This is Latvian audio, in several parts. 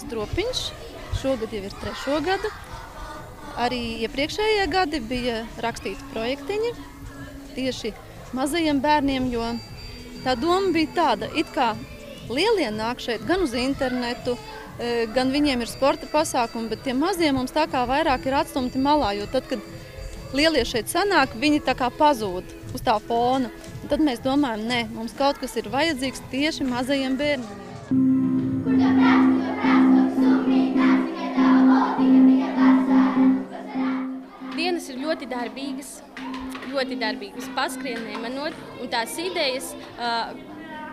Stropiņš. Šogad jau ir 3. gadu. Arī iepriekšējie gadi bija rakstīti projektiņi tieši mazajiem bērniem, jo tā doma bija tāda, it kā lielie nāk šeit gan uz internetu, gan viņiem ir sporta pasākumi, bet tie mazie mums tā kā vairāk ir atstumti malā, jo tad, kad lielie šeit sanāk, viņi tā kā pazūd uz tā fona. Un tad mēs domājam, nē, mums kaut kas ir vajadzīgs tieši mazajiem bērniem. Dienas ir ļoti darbīgas paskrieniem manot, un tās idejas,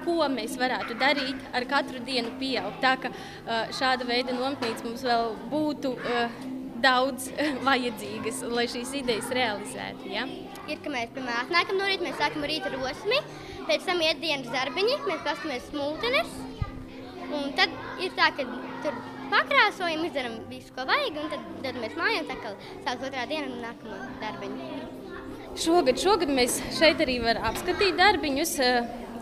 ko mēs varētu darīt, ar katru dienu pieaug. Tā ka šāda veida nometnīca mums vēl būtu daudz vajadzīgas, lai šīs idejas realizētu. Ja? Ir, ka mēs, piemēram, atnākam no rīta, mēs sākam rīta rosmi, pēc tam iet dienas darbiņi, mēs paskatāmies smultenes, un tad ir tā, ka tur pakrāsojam, izdaram visu, ko vajag, un tad mēs mājām tā kā sāks otrā diena un nākamā darbiņu. Šogad mēs šeit arī var apskatīt darbiņus,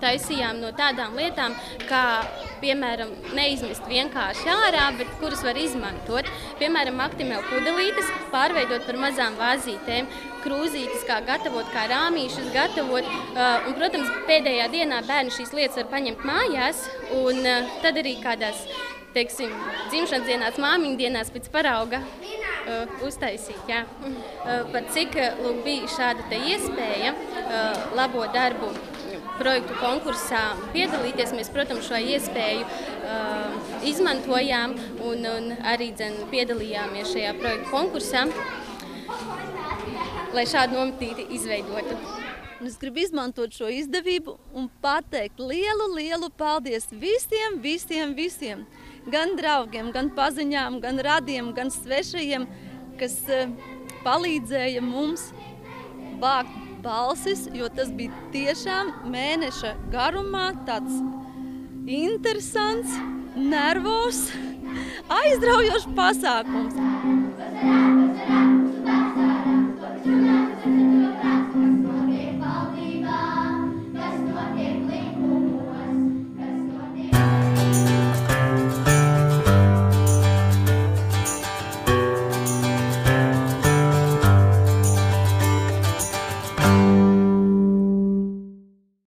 taisījām no tādām lietām, kā, piemēram, neizmest vienkārši ārā, bet kuras var izmantot. Piemēram, aktimēlu pudelītes pārveidot par mazām vāzītēm, krūzītes, kā gatavot, kā rāmīšus gatavot. Un, protams, pēdējā dienā bērni šīs lietas var paņemt mājās, un tad arī kādās, teiksim, dzimšanas dienās, māmiņu dienās pēc parauga uztaisīt. Jā. Par cik bija šāda te iespēja labo darbu projektu konkursā piedalīties, mēs, protams, šo iespēju izmantojām un arī piedalījāmies šajā projektu konkursā, lai šādu nometnīti izveidotu. Es gribu izmantot šo izdevību un pateikt lielu paldies visiem, gan draugiem, gan paziņām, gan radiem, gan svešajiem, kas palīdzēja mums vākt balsis, jo tas bija tiešām mēneša garumā tāds interesants, nervos, aizraujošs pasākums.